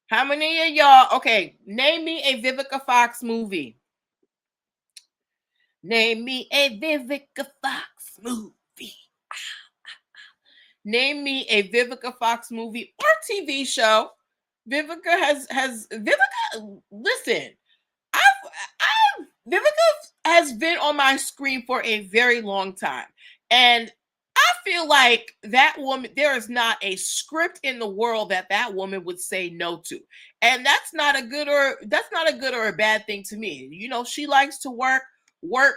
How many of y'all? Okay, name me a Vivica Fox movie. Name me a Vivica Fox movie. Name me a Vivica Fox movie or TV show. Vivica has Vivica. Listen, Vivica has been on my screen for a very long time, and I feel like that woman. There is not a script in the world that woman would say no to, and that's not a good or a bad thing to me. You know, she likes to work,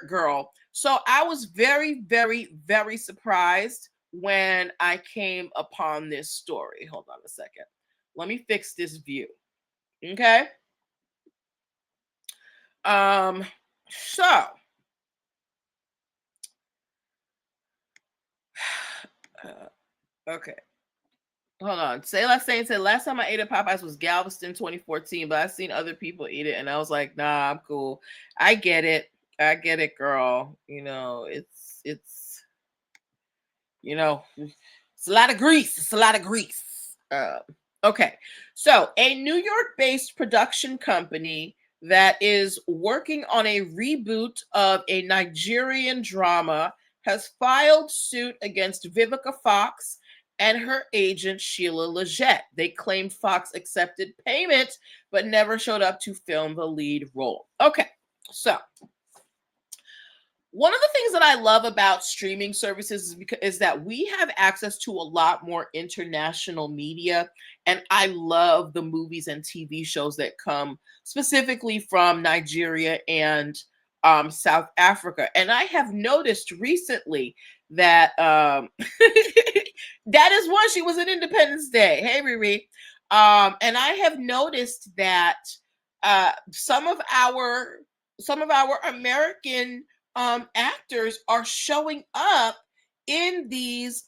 girl. So I was very, very, very surprised when I came upon this story. Hold on a second. Let me fix this view. Okay. Um. So. Okay. Hold on. Say last saying said last time I ate at Popeyes was Galveston 2014, but I've seen other people eat it and I was like, nah, I'm cool. I get it. I get it, girl. You know, it's you know, it's a lot of grease. It's a lot of grease. Okay. So a New York-based production company that is working on a reboot of a Nigerian drama has filed suit against Vivica Fox and her agent Sheila Legette. They claimed Fox accepted payment but never showed up to film the lead role. Okay, so one of the things that I love about streaming services is that we have access to a lot more international media, and I love the movies and TV shows that come specifically from Nigeria and South Africa. And I have noticed recently that that is one. She was an Independence Day. Hey, Riri. And I have noticed that some of our American actors are showing up in these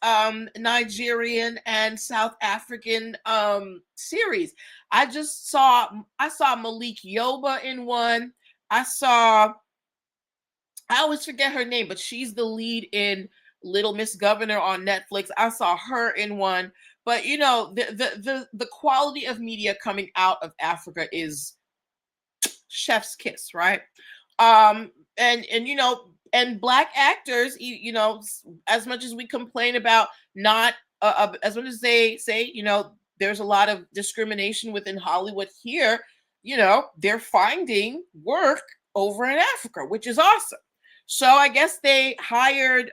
Nigerian and South African series. I saw Malik Yoba in one. I always forget her name, but she's the lead in Little Miss Governor on Netflix. I saw her in one. But you know, the quality of media coming out of Africa is chef's kiss, right? And you know, and black actors, as much as we complain about not as much as they say, there's a lot of discrimination within Hollywood here, they're finding work over in Africa, which is awesome. So I guess they hired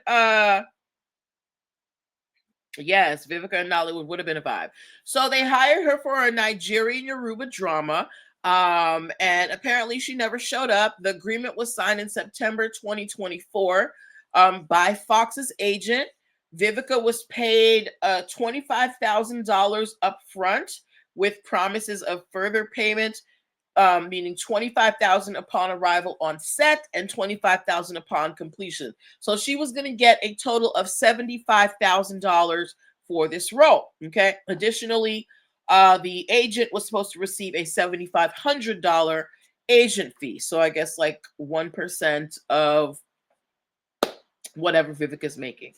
yes, Vivica and Nollywood would have been a vibe. So they hired her for a Nigerian Yoruba drama. And apparently she never showed up. The agreement was signed in September 2024 by Fox's agent. Vivica was paid $25,000 upfront with promises of further payment, meaning 25,000 upon arrival on set and 25,000 upon completion. So she was going to get a total of $75,000 for this role. Okay. Additionally, the agent was supposed to receive a $7,500 agent fee. So I guess like 1% of whatever Vivica's making.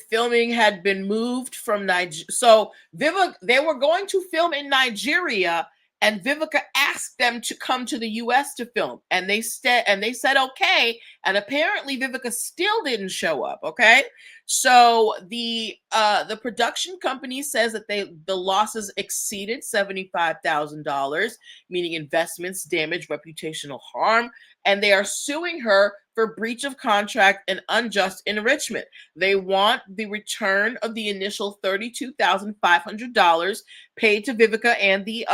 Filming had been moved from Nigeria. So they were going to film in Nigeria, and Vivica asked them to come to the US to film. And they said okay. And apparently Vivica still didn't show up. Okay. So the production company says that the losses exceeded $75,000, meaning investments, damage, reputational harm, and they are suing her for breach of contract and unjust enrichment. They want the return of the initial $32,500 paid to Vivica and the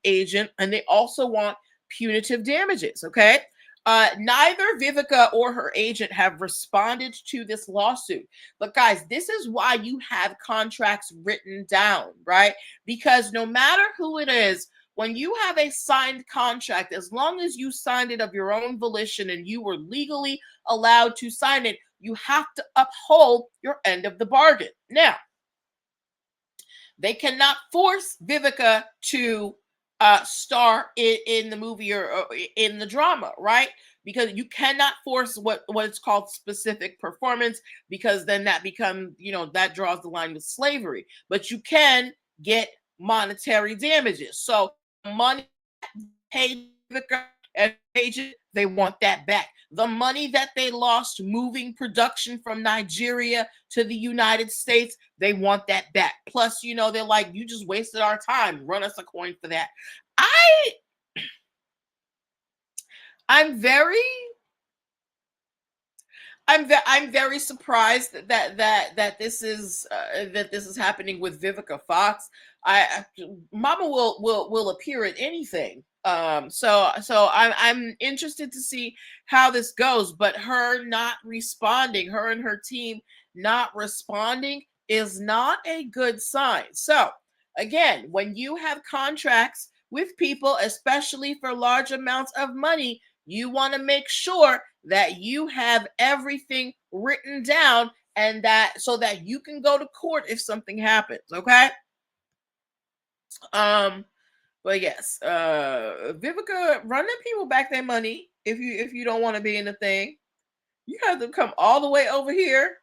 agent, and they also want punitive damages. Okay. Neither Vivica or her agent have responded to this lawsuit. But guys, this is why you have contracts written down, right? Because no matter who it is, when you have a signed contract, as long as you signed it of your own volition and you were legally allowed to sign it, you have to uphold your end of the bargain. Now, they cannot force Vivica to star in the movie or in the drama, right? Because you cannot force what is called specific performance, because then that becomes, that draws the line with slavery. But you can get monetary damages. So money paid and agent, they want that back. The money that they lost moving production from Nigeria to the United States, they want that back. Plus, they're like, you just wasted our time. Run us a coin for that. I I'm very I'm very surprised that this is happening with Vivica Fox. Mama will appear at anything. So I'm interested to see how this goes. But her not responding, her and her team not responding, is not a good sign. So again, when you have contracts with people, especially for large amounts of money, you want to make sure that you have everything written down, and that so that you can go to court if something happens. Okay. um but yes, Vivica, run them people back their money. If you don't want to be in the thing, you have to come all the way over here